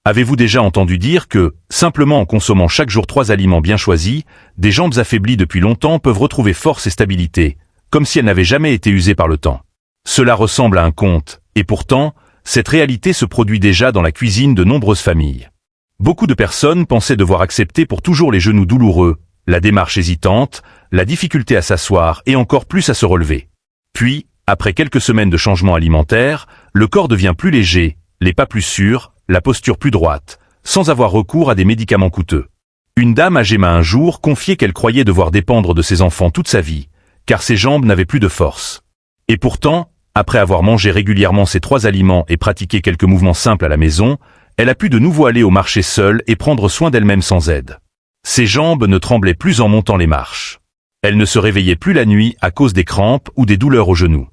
Avez-vous déjà entendu dire que, simplement en consommant chaque jour 3 aliments bien choisis, des jambes affaiblies depuis longtemps peuvent retrouver force et stabilité, comme si elles n'avaient jamais été usées par le temps? Cela ressemble à un conte, et pourtant, cette réalité se produit déjà dans la cuisine de nombreuses familles. Beaucoup de personnes pensaient devoir accepter pour toujours les genoux douloureux, la démarche hésitante, la difficulté à s'asseoir et encore plus à se relever. Puis, après quelques semaines de changements alimentaires, le corps devient plus léger, les pas plus sûrs, la posture plus droite, sans avoir recours à des médicaments coûteux. Une dame âgée m'a un jour confié qu'elle croyait devoir dépendre de ses enfants toute sa vie, car ses jambes n'avaient plus de force. Et pourtant, après avoir mangé régulièrement ces 3 aliments et pratiqué quelques mouvements simples à la maison, elle a pu de nouveau aller au marché seule et prendre soin d'elle-même sans aide. Ses jambes ne tremblaient plus en montant les marches. Elle ne se réveillait plus la nuit à cause des crampes ou des douleurs aux genoux.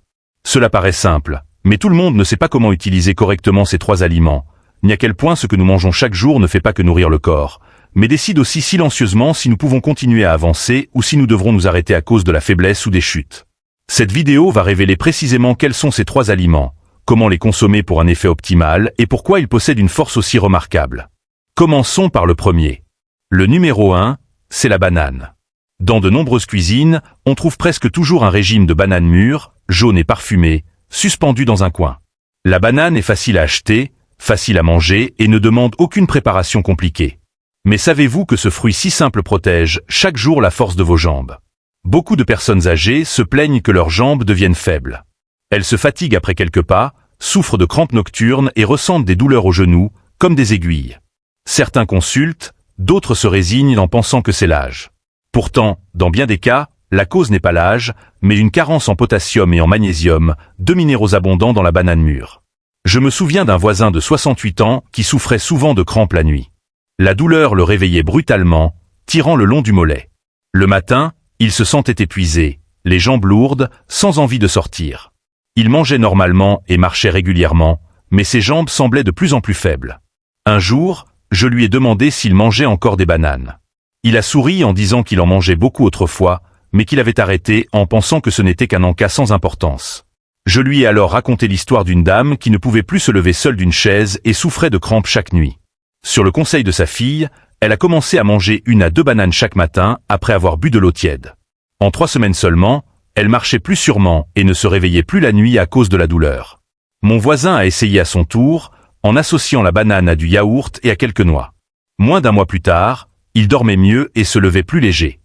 Cela paraît simple, mais tout le monde ne sait pas comment utiliser correctement ces 3 aliments, ni à quel point ce que nous mangeons chaque jour ne fait pas que nourrir le corps, mais décide aussi silencieusement si nous pouvons continuer à avancer ou si nous devrons nous arrêter à cause de la faiblesse ou des chutes. Cette vidéo va révéler précisément quels sont ces 3 aliments, comment les consommer pour un effet optimal et pourquoi ils possèdent une force aussi remarquable. Commençons par le premier. Le numéro 1, c'est la banane. Dans de nombreuses cuisines, on trouve presque toujours un régime de bananes mûres, jaunes et parfumées, suspendues dans un coin. La banane est facile à acheter, facile à manger et ne demande aucune préparation compliquée. Mais savez-vous que ce fruit si simple protège chaque jour la force de vos jambes? Beaucoup de personnes âgées se plaignent que leurs jambes deviennent faibles. Elles se fatiguent après quelques pas, souffrent de crampes nocturnes et ressentent des douleurs aux genoux, comme des aiguilles. Certains consultent, d'autres se résignent en pensant que c'est l'âge. Pourtant, dans bien des cas, la cause n'est pas l'âge, mais une carence en potassium et en magnésium, 2 minéraux abondants dans la banane mûre. Je me souviens d'un voisin de 68 ans qui souffrait souvent de crampes la nuit. La douleur le réveillait brutalement, tirant le long du mollet. Le matin, il se sentait épuisé, les jambes lourdes, sans envie de sortir. Il mangeait normalement et marchait régulièrement, mais ses jambes semblaient de plus en plus faibles. Un jour, je lui ai demandé s'il mangeait encore des bananes. Il a souri en disant qu'il en mangeait beaucoup autrefois, mais qu'il avait arrêté en pensant que ce n'était qu'un encas sans importance. Je lui ai alors raconté l'histoire d'une dame qui ne pouvait plus se lever seule d'une chaise et souffrait de crampes chaque nuit. Sur le conseil de sa fille, elle a commencé à manger 1 à 2 bananes chaque matin après avoir bu de l'eau tiède. En 3 semaines seulement, elle marchait plus sûrement et ne se réveillait plus la nuit à cause de la douleur. Mon voisin a essayé à son tour, en associant la banane à du yaourt et à quelques noix. Moins d'1 mois plus tard, il dormait mieux et se levait plus léger.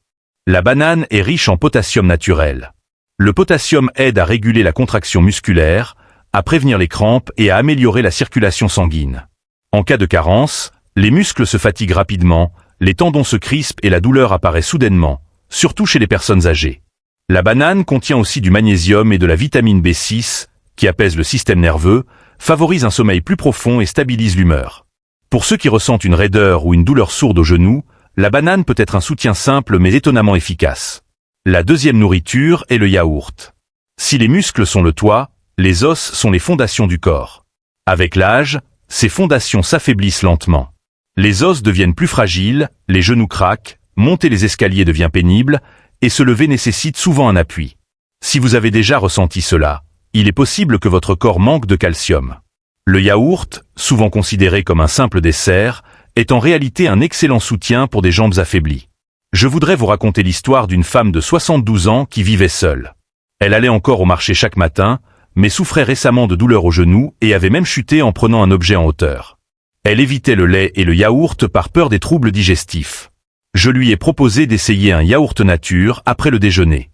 La banane est riche en potassium naturel. Le potassium aide à réguler la contraction musculaire, à prévenir les crampes et à améliorer la circulation sanguine. En cas de carence, les muscles se fatiguent rapidement, les tendons se crispent et la douleur apparaît soudainement, surtout chez les personnes âgées. La banane contient aussi du magnésium et de la vitamine B6, qui apaise le système nerveux, favorise un sommeil plus profond et stabilise l'humeur. Pour ceux qui ressentent une raideur ou une douleur sourde au genou, la banane peut être un soutien simple mais étonnamment efficace. La deuxième nourriture est le yaourt. Si les muscles sont le toit, les os sont les fondations du corps. Avec l'âge, ces fondations s'affaiblissent lentement. Les os deviennent plus fragiles, les genoux craquent, monter les escaliers devient pénible, et se lever nécessite souvent un appui. Si vous avez déjà ressenti cela, il est possible que votre corps manque de calcium. Le yaourt, souvent considéré comme un simple dessert, est en réalité un excellent soutien pour des jambes affaiblies. Je voudrais vous raconter l'histoire d'une femme de 72 ans qui vivait seule. Elle allait encore au marché chaque matin, mais souffrait récemment de douleurs aux genoux et avait même chuté en prenant un objet en hauteur. Elle évitait le lait et le yaourt par peur des troubles digestifs. Je lui ai proposé d'essayer un yaourt nature après le déjeuner.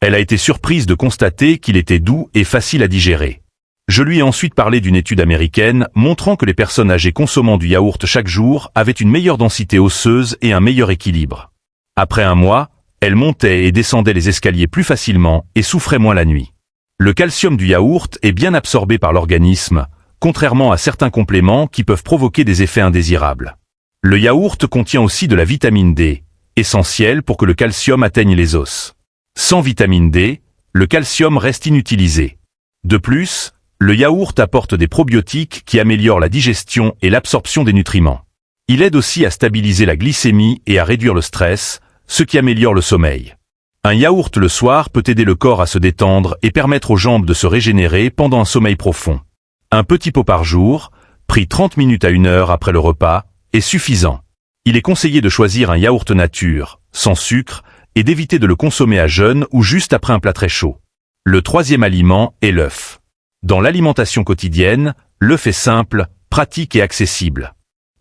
Elle a été surprise de constater qu'il était doux et facile à digérer. Je lui ai ensuite parlé d'une étude américaine montrant que les personnes âgées consommant du yaourt chaque jour avaient une meilleure densité osseuse et un meilleur équilibre. Après 1 mois, elle montait et descendait les escaliers plus facilement et souffrait moins la nuit. Le calcium du yaourt est bien absorbé par l'organisme, contrairement à certains compléments qui peuvent provoquer des effets indésirables. Le yaourt contient aussi de la vitamine D, essentielle pour que le calcium atteigne les os. Sans vitamine D, le calcium reste inutilisé. De plus, le yaourt apporte des probiotiques qui améliorent la digestion et l'absorption des nutriments. Il aide aussi à stabiliser la glycémie et à réduire le stress, ce qui améliore le sommeil. Un yaourt le soir peut aider le corps à se détendre et permettre aux jambes de se régénérer pendant un sommeil profond. Un petit pot par jour, pris 30 minutes à 1 heure après le repas, est suffisant. Il est conseillé de choisir un yaourt nature, sans sucre, et d'éviter de le consommer à jeun ou juste après un plat très chaud. Le troisième aliment est l'œuf. Dans l'alimentation quotidienne, l'œuf est simple, pratique et accessible.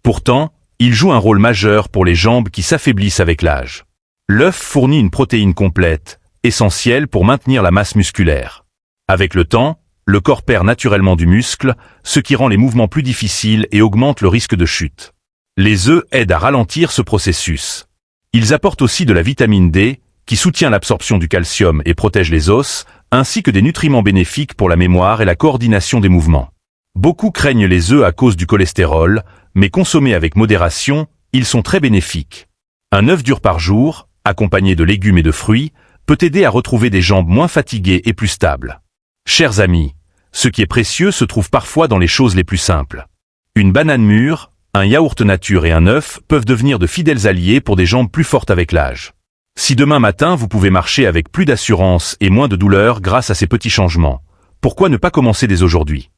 Pourtant, il joue un rôle majeur pour les jambes qui s'affaiblissent avec l'âge. L'œuf fournit une protéine complète, essentielle pour maintenir la masse musculaire. Avec le temps, le corps perd naturellement du muscle, ce qui rend les mouvements plus difficiles et augmente le risque de chute. Les œufs aident à ralentir ce processus. Ils apportent aussi de la vitamine D, qui soutient l'absorption du calcium et protège les os, ainsi que des nutriments bénéfiques pour la mémoire et la coordination des mouvements. Beaucoup craignent les œufs à cause du cholestérol, mais consommés avec modération, ils sont très bénéfiques. Un œuf dur par jour, accompagné de légumes et de fruits, peut aider à retrouver des jambes moins fatiguées et plus stables. Chers amis, ce qui est précieux se trouve parfois dans les choses les plus simples. Une banane mûre, un yaourt nature et un œuf peuvent devenir de fidèles alliés pour des jambes plus fortes avec l'âge. Si demain matin vous pouvez marcher avec plus d'assurance et moins de douleur grâce à ces petits changements, pourquoi ne pas commencer dès aujourd'hui?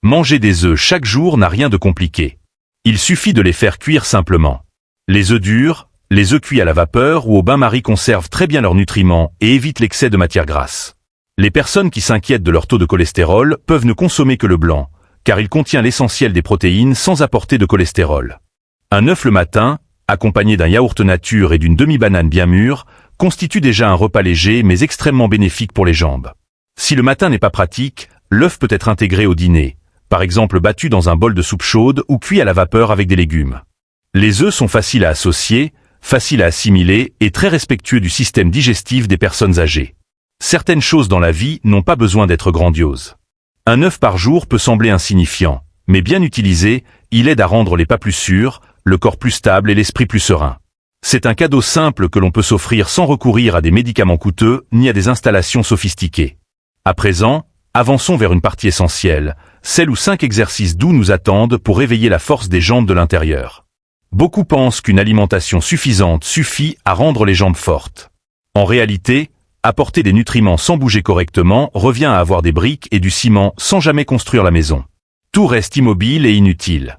Manger des œufs chaque jour n'a rien de compliqué. Il suffit de les faire cuire simplement. Les œufs durs, les œufs cuits à la vapeur ou au bain-marie conservent très bien leurs nutriments et évitent l'excès de matière grasse. Les personnes qui s'inquiètent de leur taux de cholestérol peuvent ne consommer que le blanc, car il contient l'essentiel des protéines sans apporter de cholestérol. Un œuf le matin, accompagné d'un yaourt nature et d'une demi-banane bien mûre, constitue déjà un repas léger mais extrêmement bénéfique pour les jambes. Si le matin n'est pas pratique, l'œuf peut être intégré au dîner, par exemple battu dans un bol de soupe chaude ou cuit à la vapeur avec des légumes. Les œufs sont faciles à associer, faciles à assimiler et très respectueux du système digestif des personnes âgées. Certaines choses dans la vie n'ont pas besoin d'être grandioses. Un œuf par jour peut sembler insignifiant, mais bien utilisé, il aide à rendre les pas plus sûrs, le corps plus stable et l'esprit plus serein. C'est un cadeau simple que l'on peut s'offrir sans recourir à des médicaments coûteux ni à des installations sophistiquées. À présent, avançons vers une partie essentielle, celle où 5 exercices doux nous attendent pour réveiller la force des jambes de l'intérieur. Beaucoup pensent qu'une alimentation suffisante suffit à rendre les jambes fortes. En réalité, apporter des nutriments sans bouger correctement revient à avoir des briques et du ciment sans jamais construire la maison. Tout reste immobile et inutile.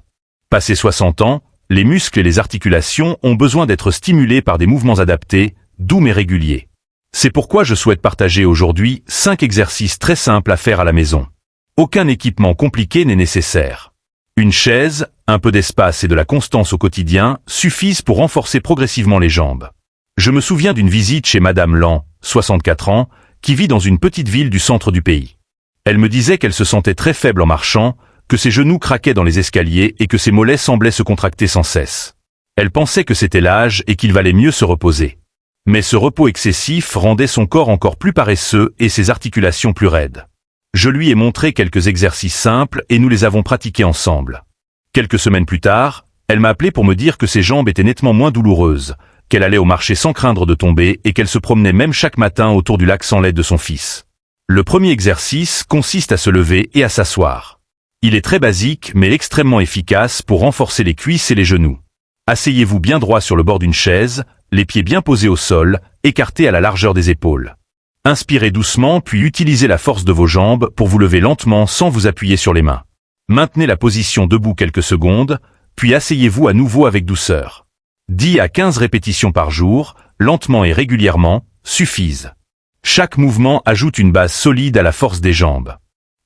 Passé 60 ans, les muscles et les articulations ont besoin d'être stimulés par des mouvements adaptés, doux mais réguliers. C'est pourquoi je souhaite partager aujourd'hui 5 exercices très simples à faire à la maison. Aucun équipement compliqué n'est nécessaire. Une chaise, un peu d'espace et de la constance au quotidien suffisent pour renforcer progressivement les jambes. Je me souviens d'une visite chez Madame Lan, 64 ans, qui vit dans une petite ville du centre du pays. Elle me disait qu'elle se sentait très faible en marchant, que ses genoux craquaient dans les escaliers et que ses mollets semblaient se contracter sans cesse. Elle pensait que c'était l'âge et qu'il valait mieux se reposer. Mais ce repos excessif rendait son corps encore plus paresseux et ses articulations plus raides. Je lui ai montré quelques exercices simples et nous les avons pratiqués ensemble. Quelques semaines plus tard, elle m'a appelé pour me dire que ses jambes étaient nettement moins douloureuses, qu'elle allait au marché sans craindre de tomber et qu'elle se promenait même chaque matin autour du lac sans l'aide de son fils. Le premier exercice consiste à se lever et à s'asseoir. Il est très basique mais extrêmement efficace pour renforcer les cuisses et les genoux. Asseyez-vous bien droit sur le bord d'une chaise, les pieds bien posés au sol, écartés à la largeur des épaules. Inspirez doucement puis utilisez la force de vos jambes pour vous lever lentement sans vous appuyer sur les mains. Maintenez la position debout quelques secondes, puis asseyez-vous à nouveau avec douceur. 10 à 15 répétitions par jour, lentement et régulièrement, suffisent. Chaque mouvement ajoute une base solide à la force des jambes.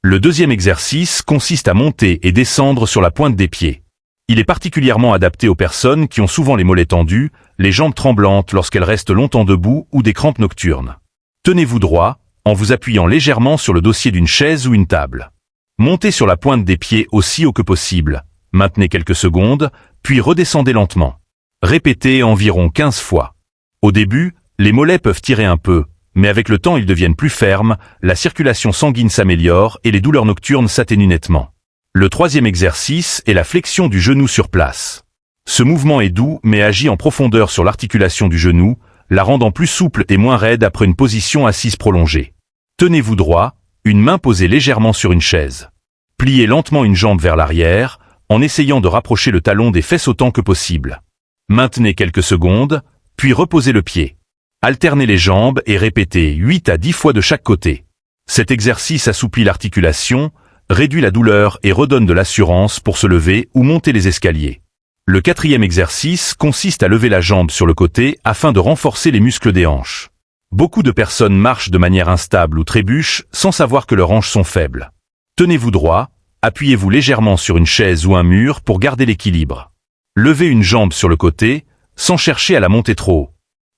Le deuxième exercice consiste à monter et descendre sur la pointe des pieds. Il est particulièrement adapté aux personnes qui ont souvent les mollets tendus, les jambes tremblantes lorsqu'elles restent longtemps debout ou des crampes nocturnes. Tenez-vous droit, en vous appuyant légèrement sur le dossier d'une chaise ou une table. Montez sur la pointe des pieds aussi haut que possible. Maintenez quelques secondes, puis redescendez lentement. Répétez environ 15 fois. Au début, les mollets peuvent tirer un peu, mais avec le temps ils deviennent plus fermes, la circulation sanguine s'améliore et les douleurs nocturnes s'atténuent nettement. Le troisième exercice est la flexion du genou sur place. Ce mouvement est doux mais agit en profondeur sur l'articulation du genou, la rendant plus souple et moins raide après une position assise prolongée. Tenez-vous droit, une main posée légèrement sur une chaise. Pliez lentement une jambe vers l'arrière, en essayant de rapprocher le talon des fesses autant que possible. Maintenez quelques secondes, puis reposez le pied. Alternez les jambes et répétez 8 à 10 fois de chaque côté. Cet exercice assouplit l'articulation, réduit la douleur et redonne de l'assurance pour se lever ou monter les escaliers. Le quatrième exercice consiste à lever la jambe sur le côté afin de renforcer les muscles des hanches. Beaucoup de personnes marchent de manière instable ou trébuchent sans savoir que leurs hanches sont faibles. Tenez-vous droit, appuyez-vous légèrement sur une chaise ou un mur pour garder l'équilibre. Levez une jambe sur le côté, sans chercher à la monter trop haut.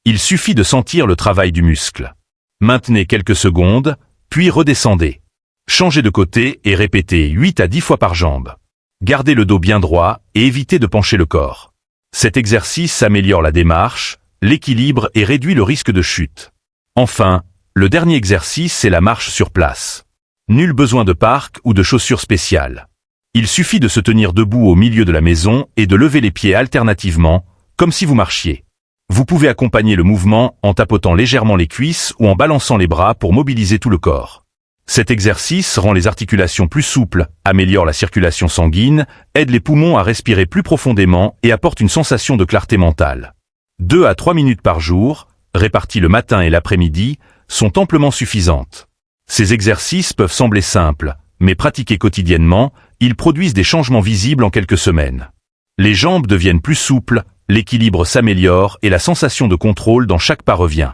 Il suffit de sentir le travail du muscle. Maintenez quelques secondes, puis redescendez. Changez de côté et répétez 8 à 10 fois par jambe. Gardez le dos bien droit et évitez de pencher le corps. Cet exercice améliore la démarche, l'équilibre et réduit le risque de chute. Enfin, le dernier exercice, c'est la marche sur place. Nul besoin de parc ou de chaussures spéciales. Il suffit de se tenir debout au milieu de la maison et de lever les pieds alternativement, comme si vous marchiez. Vous pouvez accompagner le mouvement en tapotant légèrement les cuisses ou en balançant les bras pour mobiliser tout le corps. Cet exercice rend les articulations plus souples, améliore la circulation sanguine, aide les poumons à respirer plus profondément et apporte une sensation de clarté mentale. 2 à 3 minutes par jour, réparties le matin et l'après-midi, sont amplement suffisantes. Ces exercices peuvent sembler simples, mais pratiqués quotidiennement, ils produisent des changements visibles en quelques semaines. Les jambes deviennent plus souples, l'équilibre s'améliore et la sensation de contrôle dans chaque pas revient.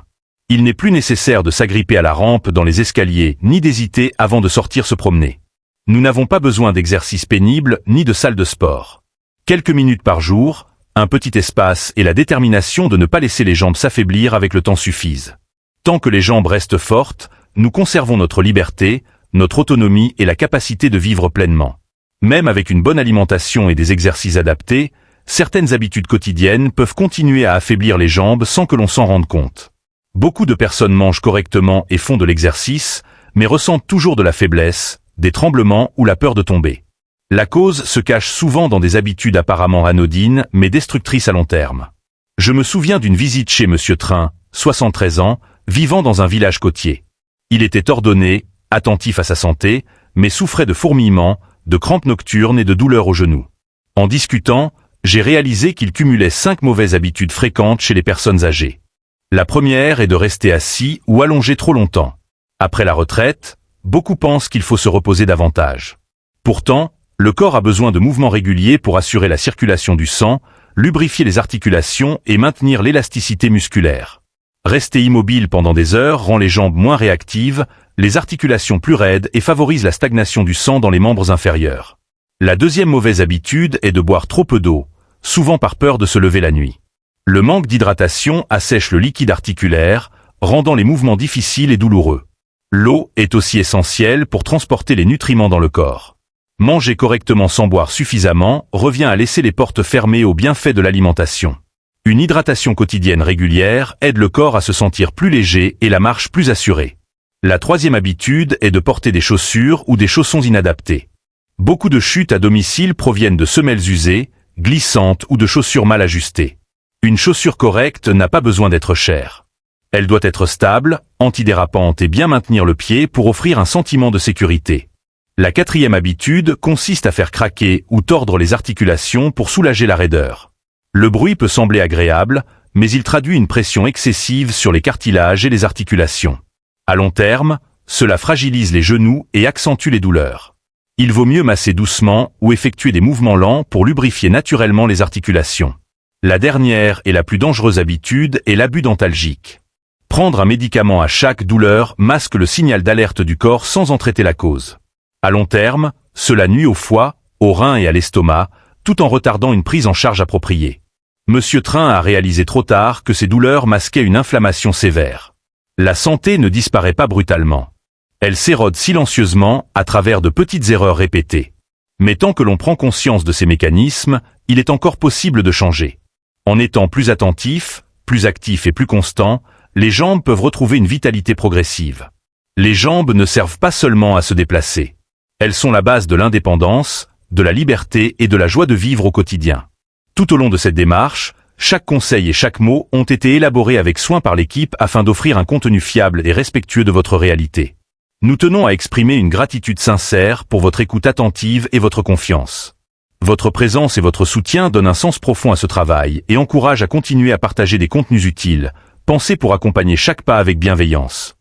Il n'est plus nécessaire de s'agripper à la rampe dans les escaliers, ni d'hésiter avant de sortir se promener. Nous n'avons pas besoin d'exercices pénibles ni de salle de sport. Quelques minutes par jour, un petit espace et la détermination de ne pas laisser les jambes s'affaiblir avec le temps suffisent. Tant que les jambes restent fortes, nous conservons notre liberté, notre autonomie et la capacité de vivre pleinement. Même avec une bonne alimentation et des exercices adaptés, certaines habitudes quotidiennes peuvent continuer à affaiblir les jambes sans que l'on s'en rende compte. Beaucoup de personnes mangent correctement et font de l'exercice, mais ressentent toujours de la faiblesse, des tremblements ou la peur de tomber. La cause se cache souvent dans des habitudes apparemment anodines, mais destructrices à long terme. Je me souviens d'une visite chez Monsieur Train, 73 ans, vivant dans un village côtier. Il était ordonné, attentif à sa santé, mais souffrait de fourmillements, de crampes nocturnes et de douleurs aux genoux. En discutant, j'ai réalisé qu'il cumulait 5 mauvaises habitudes fréquentes chez les personnes âgées. La première est de rester assis ou allongé trop longtemps. Après la retraite, beaucoup pensent qu'il faut se reposer davantage. Pourtant, le corps a besoin de mouvements réguliers pour assurer la circulation du sang, lubrifier les articulations et maintenir l'élasticité musculaire. Rester immobile pendant des heures rend les jambes moins réactives, les articulations plus raides et favorise la stagnation du sang dans les membres inférieurs. La deuxième mauvaise habitude est de boire trop peu d'eau, souvent par peur de se lever la nuit. Le manque d'hydratation assèche le liquide articulaire, rendant les mouvements difficiles et douloureux. L'eau est aussi essentielle pour transporter les nutriments dans le corps. Manger correctement sans boire suffisamment revient à laisser les portes fermées aux bienfaits de l'alimentation. Une hydratation quotidienne régulière aide le corps à se sentir plus léger et la marche plus assurée. La troisième habitude est de porter des chaussures ou des chaussons inadaptés. Beaucoup de chutes à domicile proviennent de semelles usées, glissantes ou de chaussures mal ajustées. Une chaussure correcte n'a pas besoin d'être chère. Elle doit être stable, antidérapante et bien maintenir le pied pour offrir un sentiment de sécurité. La quatrième habitude consiste à faire craquer ou tordre les articulations pour soulager la raideur. Le bruit peut sembler agréable, mais il traduit une pression excessive sur les cartilages et les articulations. À long terme, cela fragilise les genoux et accentue les douleurs. Il vaut mieux masser doucement ou effectuer des mouvements lents pour lubrifier naturellement les articulations. La dernière et la plus dangereuse habitude est l'abus dentalgique. Prendre un médicament à chaque douleur masque le signal d'alerte du corps sans en traiter la cause. À long terme, cela nuit au foie, aux reins et à l'estomac, tout en retardant une prise en charge appropriée. Monsieur Train a réalisé trop tard que ces douleurs masquaient une inflammation sévère. La santé ne disparaît pas brutalement. Elle s'érode silencieusement à travers de petites erreurs répétées. Mais tant que l'on prend conscience de ces mécanismes, il est encore possible de changer. En étant plus attentif, plus actif et plus constant, les jambes peuvent retrouver une vitalité progressive. Les jambes ne servent pas seulement à se déplacer. Elles sont la base de l'indépendance, de la liberté et de la joie de vivre au quotidien. Tout au long de cette démarche, chaque conseil et chaque mot ont été élaborés avec soin par l'équipe afin d'offrir un contenu fiable et respectueux de votre réalité. Nous tenons à exprimer une gratitude sincère pour votre écoute attentive et votre confiance. Votre présence et votre soutien donnent un sens profond à ce travail et encouragent à continuer à partager des contenus utiles, pensés pour accompagner chaque pas avec bienveillance.